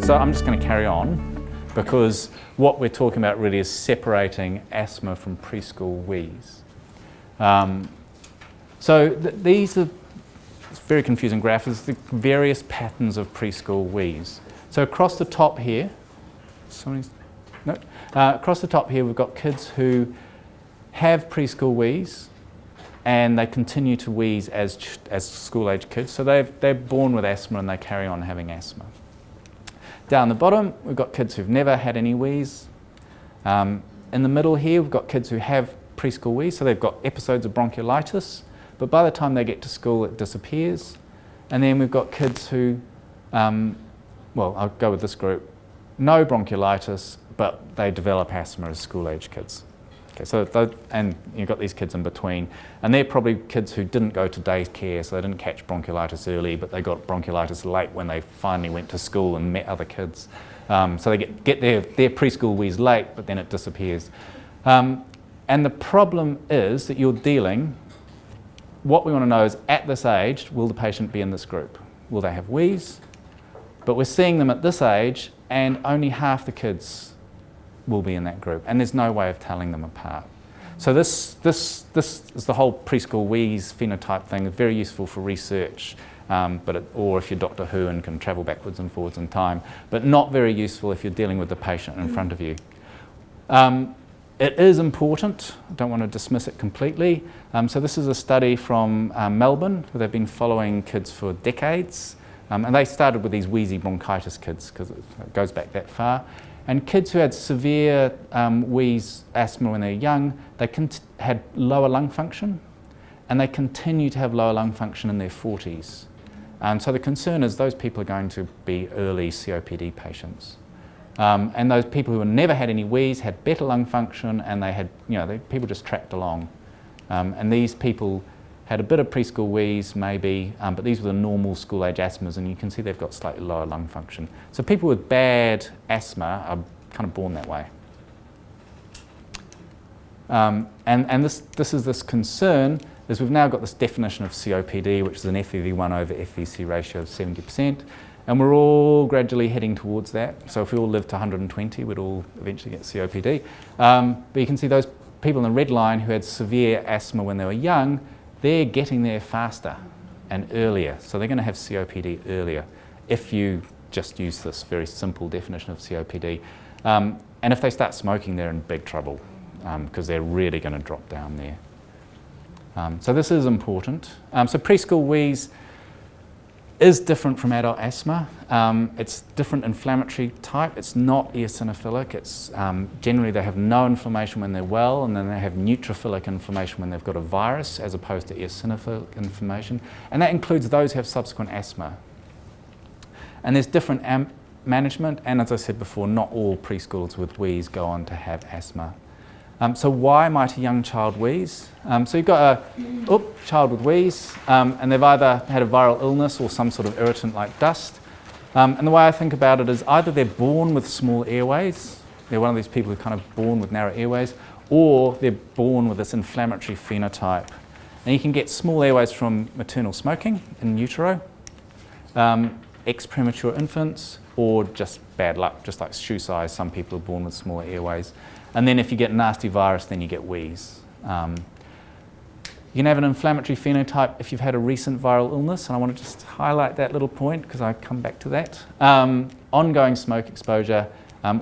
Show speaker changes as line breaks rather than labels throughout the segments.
So I'm just going to carry on, because what we're talking about really is separating asthma from preschool wheeze. These are very confusing graphs. It's the various patterns of preschool wheeze. So across the top here, across the top here we've got kids who have preschool wheeze, and they continue to wheeze as school-age kids. So they're born with asthma and they carry on having asthma. Down the bottom, we've got kids who've never had any wheeze. In the middle here, we've got kids who have preschool wheeze, so they've got episodes of bronchiolitis, but by the time they get to school, it disappears. And then we've got kids who, well, I'll go with this group, no bronchiolitis, but they develop asthma as school-age kids. Okay, and you've got these kids in between, and they're probably kids who didn't go to daycare, so they didn't catch bronchiolitis early, but they got bronchiolitis late when they finally went to school and met other kids. So they get their preschool wheeze late, but then it disappears. And the problem is that you're dealing, what we want to know is, at this age, will the patient be in this group? Will they have wheeze? But we're seeing them at this age, and only half the kids will be in that group, and there's no way of telling them apart. So this is the whole preschool wheeze phenotype thing. It's very useful for research, or if you're Doctor Who and can travel backwards and forwards in time, but not very useful if you're dealing with the patient in front of you. It is important. I don't want to dismiss it completely. So this is a study from Melbourne, where they've been following kids for decades, and they started with these wheezy bronchitis kids, because it goes back that far. And kids who had severe wheeze asthma when they were young, they had lower lung function, and they continue to have lower lung function in their 40s. So the concern is those people are going to be early COPD patients. And those people who had never had any wheeze had better lung function, and they had, people just tracked along. And these people had a bit of preschool wheeze maybe, but these were the normal school-age asthmas, and you can see they've got slightly lower lung function. So people with bad asthma are kind of born that way. And this concern is we've now got this definition of COPD, which is an FEV1 over FVC ratio of 70%, and we're all gradually heading towards that. So if we all lived to 120, we'd all eventually get COPD. But you can see those people in the red line who had severe asthma when they were young, they're getting there faster and earlier. So they're going to have COPD earlier if you just use this very simple definition of COPD. And if they start smoking, they're in big trouble, because they're really going to drop down there. So this is important. So preschool wheeze is different from adult asthma. It's different inflammatory type. It's not eosinophilic. It's generally they have no inflammation when they're well, and then they have neutrophilic inflammation when they've got a virus, as opposed to eosinophilic inflammation. And that includes those who have subsequent asthma. And there's different management, and as I said before, not all preschoolers with wheeze go on to have asthma. So why might a young child wheeze? So you've got a child with wheeze, and they've either had a viral illness or some sort of irritant like dust. And the way I think about it is either they're born with small airways, they're one of these people who are kind of born with narrow airways, or they're born with this inflammatory phenotype. And you can get small airways from maternal smoking in utero, ex-premature infants, or just bad luck, just like shoe size. Some people are born with smaller airways. And then if you get a nasty virus, then you get wheeze. You can have an inflammatory phenotype if you've had a recent viral illness, and I want to just highlight that little point because I come back to that. Ongoing smoke exposure,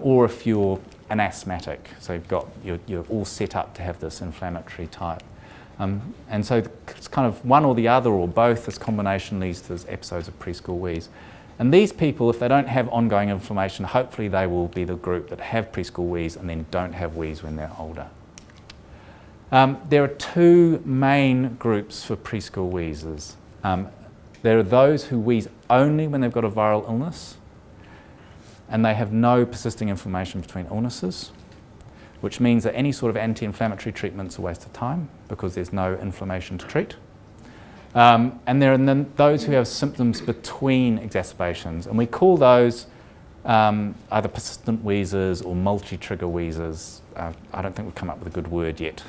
or if you're an asthmatic, so you're all set up to have this inflammatory type. And so it's kind of one or the other or both. This combination leads to these episodes of preschool wheeze. And these people, if they don't have ongoing inflammation, hopefully they will be the group that have preschool wheeze and then don't have wheeze when they're older. There are two main groups for preschool wheezes. There are those who wheeze only when they've got a viral illness, and they have no persisting inflammation between illnesses, which means that any sort of anti-inflammatory treatment's a waste of time because there's no inflammation to treat. And there are then those who have symptoms between exacerbations, and we call those either persistent wheezes or multi-trigger wheezes. I don't think we've come up with a good word yet.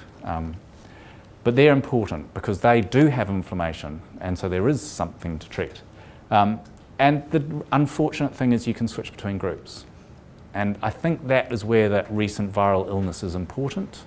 But they're important because they do have inflammation, and so there is something to treat. And the unfortunate thing is you can switch between groups. And I think that is where that recent viral illness is important.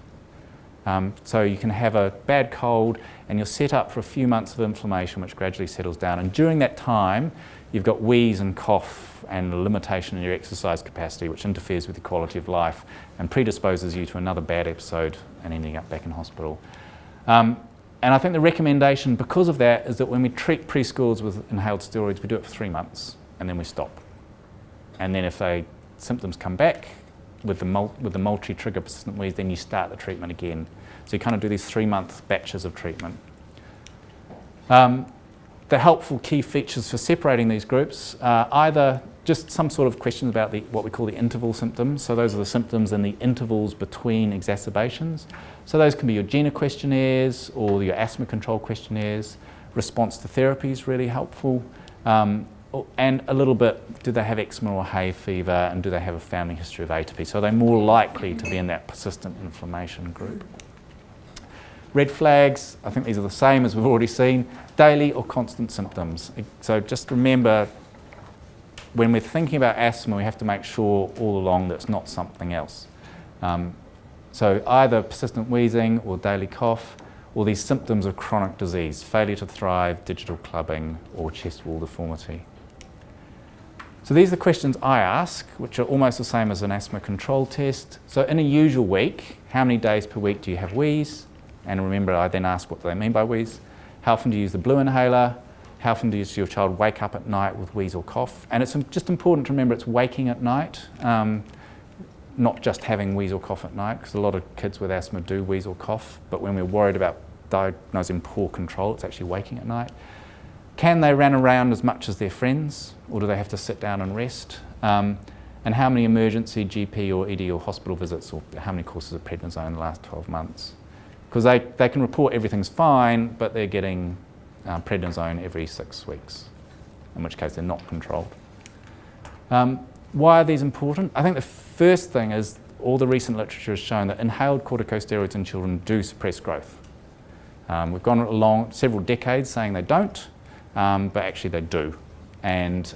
So you can have a bad cold and you're set up for a few months of inflammation which gradually settles down. And during that time, you've got wheeze and cough and a limitation in your exercise capacity which interferes with your quality of life and predisposes you to another bad episode and ending up back in hospital. And I think the recommendation because of that is that when we treat preschoolers with inhaled steroids, we do it for 3 months and then we stop. And then if symptoms come back with the multi-trigger persistent wheeze, then you start the treatment again. So you kind of do these 3-month batches of treatment. The helpful key features for separating these groups are either just some sort of questions about what we call the interval symptoms. So those are the symptoms in the intervals between exacerbations. So those can be your GINA questionnaires or your asthma control questionnaires. Response to therapy is really helpful. And a little bit, do they have eczema or hay fever, and do they have a family history of atopy? So they're more likely to be in that persistent inflammation group. Red flags, I think these are the same as we've already seen, daily or constant symptoms. So just remember, when we're thinking about asthma, we have to make sure all along that it's not something else. So either persistent wheezing or daily cough, or these symptoms of chronic disease, failure to thrive, digital clubbing, or chest wall deformity. So these are the questions I ask, which are almost the same as an asthma control test. So in a usual week, how many days per week do you have wheeze? And remember, I then ask what do they mean by wheeze? How often do you use the blue inhaler? How often does your child wake up at night with wheeze or cough? And it's just important to remember it's waking at night, not just having wheeze or cough at night, because a lot of kids with asthma do wheeze or cough, but when we're worried about diagnosing poor control, it's actually waking at night. Can they run around as much as their friends, or do they have to sit down and rest? And how many emergency GP or ED or hospital visits, or how many courses of prednisone in the last 12 months? Because they can report everything's fine, but they're getting prednisone every 6 weeks, in which case they're not controlled. Why are these important? I think the first thing is all the recent literature has shown that inhaled corticosteroids in children do suppress growth. We've gone along several decades saying they don't, but actually they do. And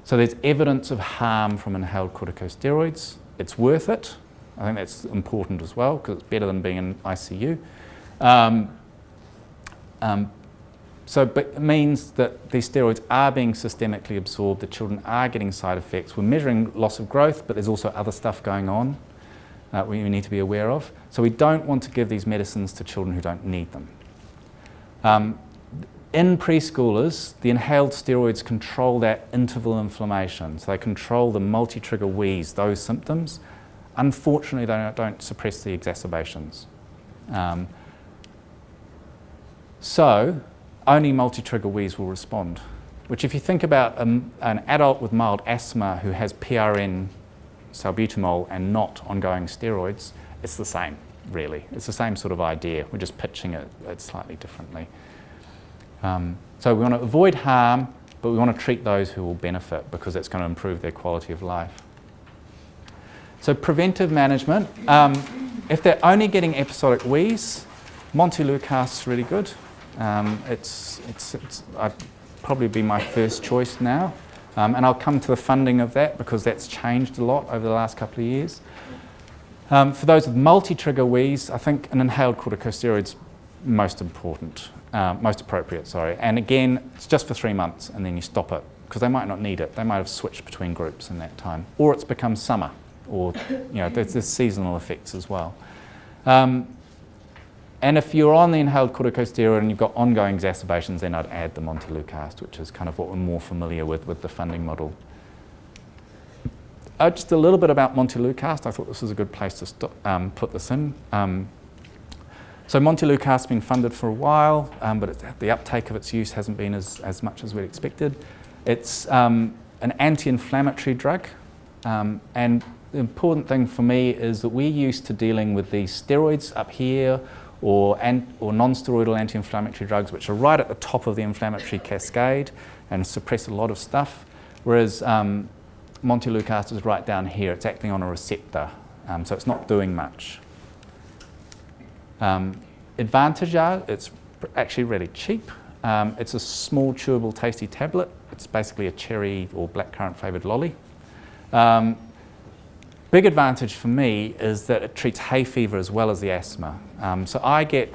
so there's evidence of harm from inhaled corticosteroids. It's worth it. I think that's important as well because it's better than being in ICU. But it means that these steroids are being systemically absorbed, the children are getting side effects. We're measuring loss of growth, but there's also other stuff going on we need to be aware of. So we don't want to give these medicines to children who don't need them. In preschoolers, the inhaled steroids control that interval inflammation. So they control the multi-trigger wheeze, those symptoms. Unfortunately, they don't suppress the exacerbations. So only multi-trigger wheeze will respond, which if you think about an adult with mild asthma who has PRN salbutamol and not ongoing steroids, it's the same, really. It's the same sort of idea. We're just pitching it slightly differently. So we want to avoid harm, but we want to treat those who will benefit because it's going to improve their quality of life. So preventive management, if they're only getting episodic wheeze, Montelukast is really good. I'd probably be my first choice now. And I'll come to the funding of that because that's changed a lot over the last couple of years. For those with multi-trigger wheeze, I think an inhaled corticosteroid's most appropriate. And again, it's just for 3 months and then you stop it because they might not need it. They might have switched between groups in that time. Or it's become summer, or there's seasonal effects as well. And if you're on the inhaled corticosteroid and you've got ongoing exacerbations, then I'd add the Montelukast, which is kind of what we're more familiar with the funding model. Just a little bit about Montelukast. I thought this was a good place to put this in. So Montelukast has been funded for a while, but the uptake of its use hasn't been as much as we'd expected. It's an anti-inflammatory drug, and the important thing for me is that we're used to dealing with these steroids up here or non-steroidal anti-inflammatory drugs, which are right at the top of the inflammatory cascade and suppress a lot of stuff, whereas Montelukast is right down here. It's acting on a receptor, so it's not doing much. Advantage are it's actually really cheap. It's a small, chewable, tasty tablet. It's basically a cherry or blackcurrant flavoured lolly. Big advantage for me is that it treats hay fever as well as the asthma. So a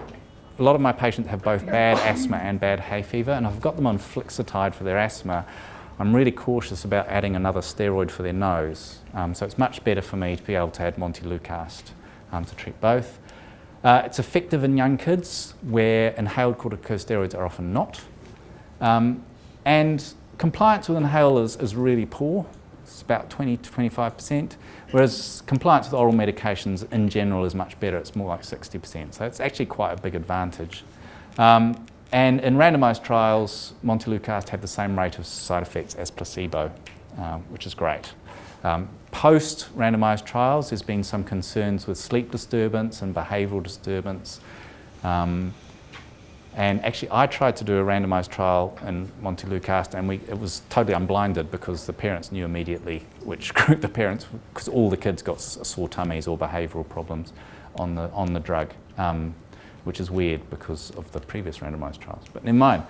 lot of my patients have both bad asthma and bad hay fever, and I've got them on Flixitide for their asthma. I'm really cautious about adding another steroid for their nose. So it's much better for me to be able to add Montelukast to treat both. It's effective in young kids where inhaled corticosteroids are often not. And compliance with inhalers is really poor. It's about 20 to 25%, whereas compliance with oral medications in general is much better. It's more like 60%. So it's actually quite a big advantage. And in randomised trials, Montelukast had the same rate of side effects as placebo, which is great. Post randomised trials, there's been some concerns with sleep disturbance and behavioural disturbance. And actually, I tried to do a randomised trial in Montelukast, and it was totally unblinded because the parents knew immediately which group the parents, because all the kids got sore tummies or behavioural problems on the drug, which is weird because of the previous randomised trials. But never mind.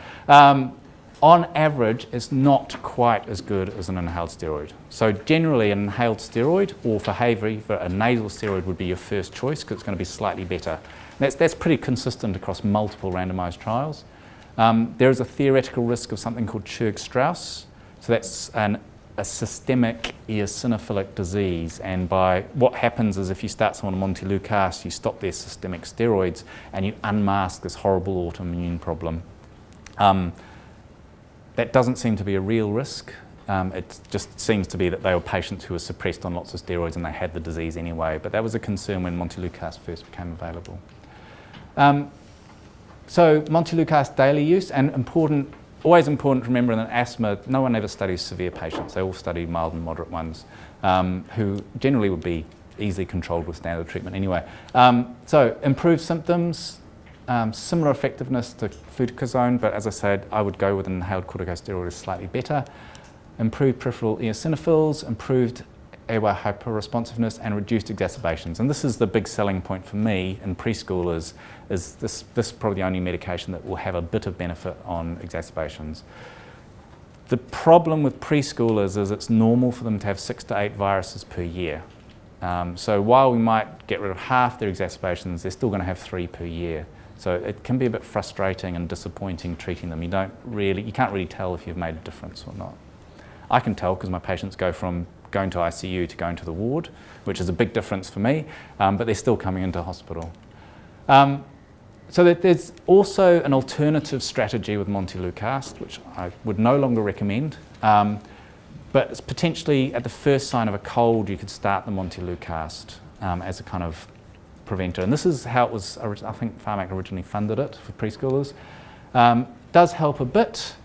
On average, it's not quite as good as an inhaled steroid. So generally, an inhaled steroid, or for hay fever, a nasal steroid would be your first choice because it's going to be slightly better. That's pretty consistent across multiple randomised trials. There is a theoretical risk of something called Churg-Strauss. So that's a systemic eosinophilic disease. And what happens is if you start someone on Montelukast, you stop their systemic steroids and you unmask this horrible autoimmune problem. That doesn't seem to be a real risk. It just seems to be that they were patients who were suppressed on lots of steroids and they had the disease anyway. But that was a concern when Montelukast first became available. So Montelukast daily use, and always important to remember in asthma, no one ever studies severe patients. They all study mild and moderate ones who generally would be easily controlled with standard treatment anyway. So improved symptoms, similar effectiveness to fluticasone, but as I said, I would go with an inhaled corticosteroid is slightly better. Improved peripheral eosinophils, improved airway hyperresponsiveness, and reduced exacerbations. And this is the big selling point for me in preschoolers, is this is probably the only medication that will have a bit of benefit on exacerbations. The problem with preschoolers is it's normal for them to have 6 to 8 viruses per year. So while we might get rid of half their exacerbations, they're still going to have 3 per year. So it can be a bit frustrating and disappointing treating them. You can't really tell if you've made a difference or not. I can tell because my patients go from going to ICU to going to the ward, which is a big difference for me, but they're still coming into hospital. So that there's also an alternative strategy with Montelukast, which I would no longer recommend, but it's potentially at the first sign of a cold, you could start the Montelukast as a kind of preventer. And this is how it was, I think PHARMAC originally funded it for preschoolers. Does help a bit,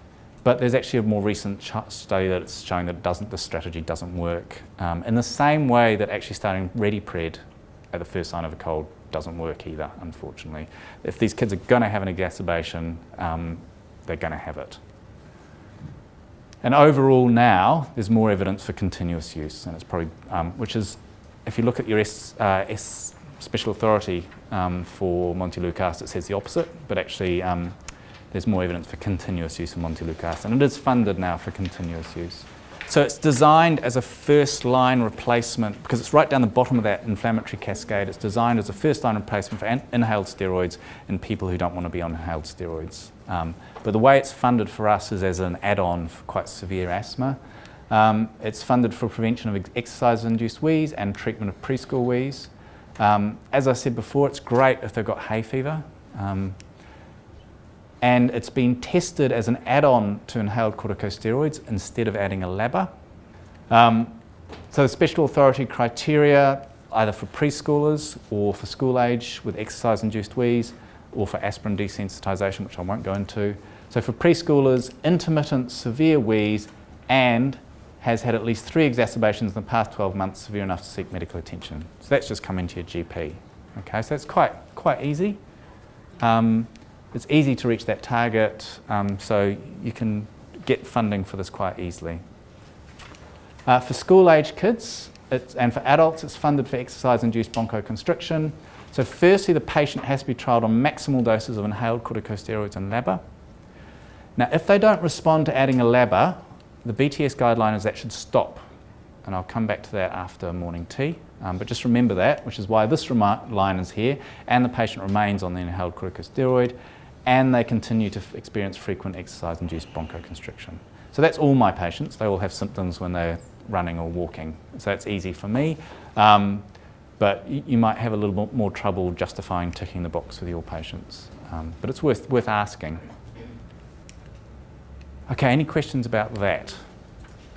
but there's actually a more recent study that it's showing that this strategy doesn't work. In the same way that actually starting ReadyPred at the first sign of a cold doesn't work either, unfortunately. If these kids are going to have an exacerbation, they're going to have it. And overall now, there's more evidence for continuous use, and it's probably, which is, if you look at your special authority for Montelukast, it says the opposite, but actually there's more evidence for continuous use of Montelukast, and it is funded now for continuous use. So it's designed as a first-line replacement, because it's right down the bottom of that inflammatory cascade. It's designed as a first-line replacement for inhaled steroids in people who don't want to be on inhaled steroids. But the way it's funded for us is as an add-on for quite severe asthma. It's funded for prevention of exercise-induced wheeze and treatment of preschool wheeze. As I said before, it's great if they've got hay fever. And it's been tested as an add-on to inhaled corticosteroids instead of adding a LABA. So the special authority criteria, either for preschoolers or for school age with exercise-induced wheeze, or for aspirin desensitization, which I won't go into. So for preschoolers, intermittent severe wheeze and has had at least 3 exacerbations in the past 12 months, severe enough to seek medical attention. So that's just come into your GP. Okay, so it's quite easy. It's easy to reach that target, so you can get funding for this quite easily. For school-age kids and for adults, it's funded for exercise-induced bronchoconstriction. So firstly, the patient has to be trialled on maximal doses of inhaled corticosteroids and LABA. Now, if they don't respond to adding a LABA, the BTS guideline is that should stop, and I'll come back to that after morning tea. But just remember that, which is why this line is here, and the patient remains on the inhaled corticosteroid, and they continue to experience frequent exercise-induced bronchoconstriction. So that's all my patients. They all have symptoms when they're running or walking. So it's easy for me. But you might have a little bit more trouble justifying ticking the box with your patients. But it's worth asking. Okay, any questions about that?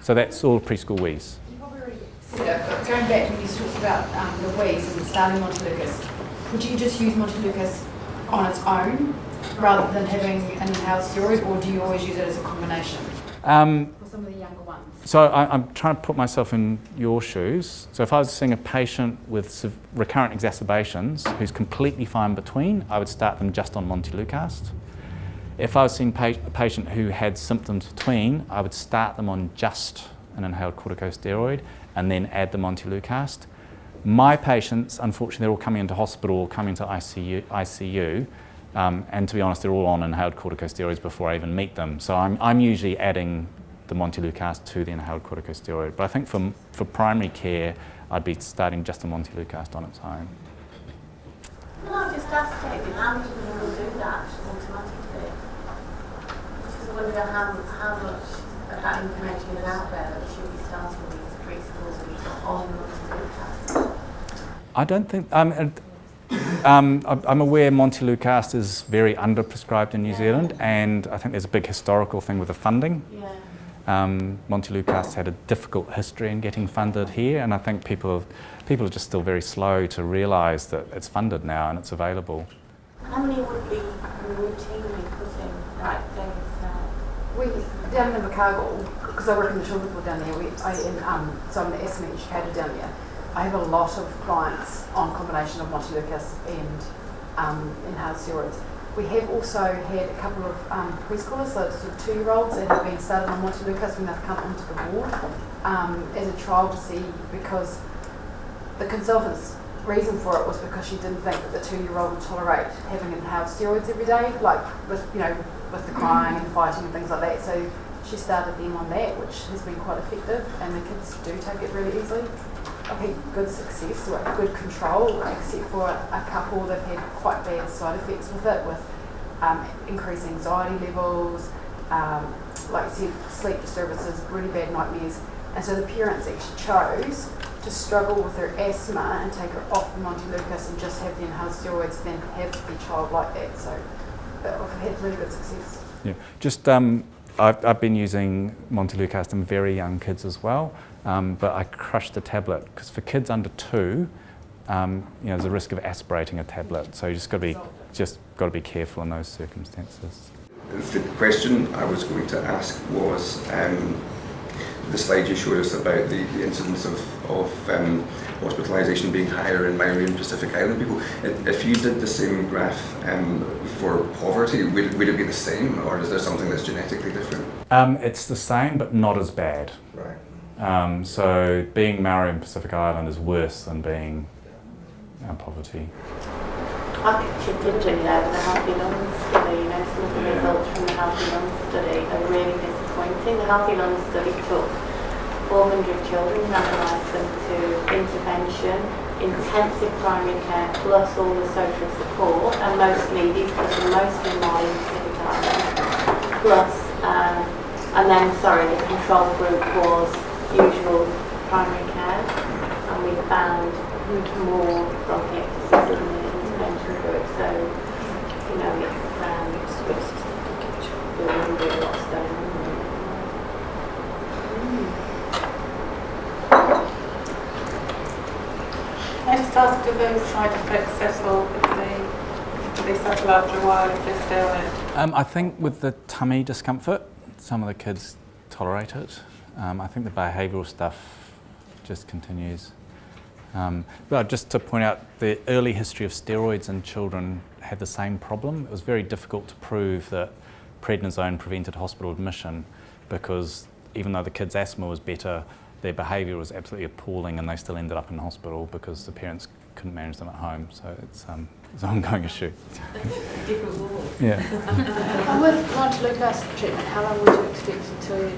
So that's all preschool wheeze.
You probably already said it, but going back when you talked about the wheeze and starting Montelukast, would you just use Montelukast on its own rather than having an inhaled steroid, or do you always use it as a combination for some of the younger ones?
So I'm trying to put myself in your shoes. So if I was seeing a patient with recurrent exacerbations who's completely fine between, I would start them just on Montelukast. If I was seeing a patient who had symptoms between, I would start them on just an inhaled corticosteroid and then add the Montelukast. My patients, unfortunately, they're all coming into hospital or coming to ICU, and to be honest, they're all on inhaled corticosteroids before I even meet them. So I'm usually adding the Montelukast to the inhaled corticosteroid. But I think for primary care, I'd be starting just the Montelukast on its own.
Can I just ask David, how many people will do that automatically? Because I wonder how much of that information is out there that should be starting with these preschools and on Montelukast.
I don't think, I'm aware Montelukast is very underprescribed in New Zealand, and I think there's a big historical thing with the funding. Montelukast had a difficult history in getting funded here, and I think people are just still very slow to realise that it's funded now and it's available.
How many would be routinely put in, like David said?
We, down in Invercargill, because I work in the children's ward down there, so I'm the asthma educator down there. I have a lot of clients on combination of Montelukast and inhaled steroids. We have also had a couple of preschoolers, so sort of 2-year-olds, that have been started on Montelukast when they've come into the ward as a trial to see, because the consultant's reason for it was because she didn't think that the 2-year-old would tolerate having inhaled steroids every day, like with the crying and fighting and things like that. So she started them on that, which has been quite effective, and the kids do take it really easily. I've had good success, or good control, except for a couple that have had quite bad side effects with it, with increased anxiety levels, like I said, sleep disturbances, really bad nightmares. And so the parents actually chose to struggle with their asthma and take her off the Montelukast and just have the inhaled steroids, then have the child like that. So I've had really good success. Yeah,
just I've been using Montelukast in very young kids as well, but I crushed the tablet because for kids under 2, there's a risk of aspirating a tablet, so you just got to be careful in those circumstances.
The question I was going to ask was the slide you showed us about the incidence of hospitalisation being higher in Maori and Pacific Island people. If you did the same graph for poverty, would it be the same, or is there something that's genetically different?
It's the same, but not as bad.
Right.
So being Maori and Pacific Island is worse than being poverty.
I could chip into the Healthy Lungs study. Some of the results from the Healthy Lungs study are really disappointing. The Healthy Lungs study took 400 children, randomised them to intervention, intensive primary care, plus all the social support, and mostly, these kids were mostly Maori and Pacific Island, plus, the control group was usual primary care, and we found more bronchiectasis in the intervention group, so, it's really what's going on.
I just asked, do those side effects settle if they settle after a while if they're steroid?
I think with the tummy discomfort, some of the kids tolerate it. I think the behavioural stuff just continues. But just to point out, the early history of steroids in children had the same problem. It was very difficult to prove that prednisone prevented hospital admission, because even though the kids' asthma was better, their behaviour was absolutely appalling, and they still ended up in hospital because the parents couldn't manage them at home. So it's an ongoing issue.
Yeah. And with Montelukast treatment, how long would you expect it to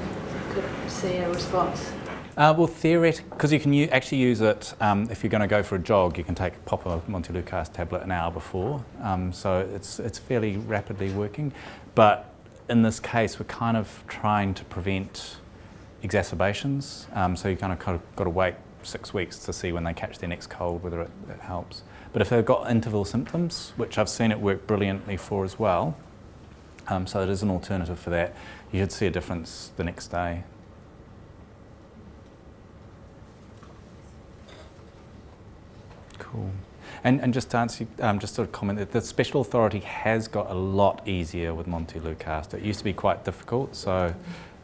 could see a response?
Well, theoretically, because you can actually use it if you're going to go for a jog, you can pop a Montelukast tablet an hour before, so it's fairly rapidly working. But in this case, we're kind of trying to prevent exacerbations, so you kind of got to wait 6 weeks to see when they catch their next cold whether it helps. But if they've got interval symptoms, which I've seen it work brilliantly for as well, so it is an alternative for that, you should see a difference the next day. Cool. And just to answer, just sort of comment that the special authority has got a lot easier with Montelukast. It used to be quite difficult, so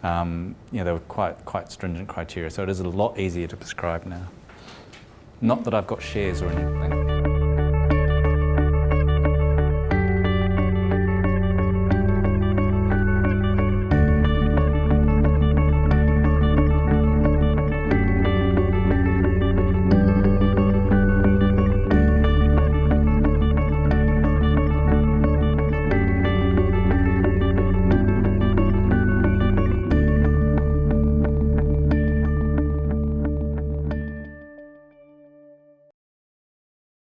there were quite stringent criteria. So it is a lot easier to prescribe now. Not that I've got shares or anything.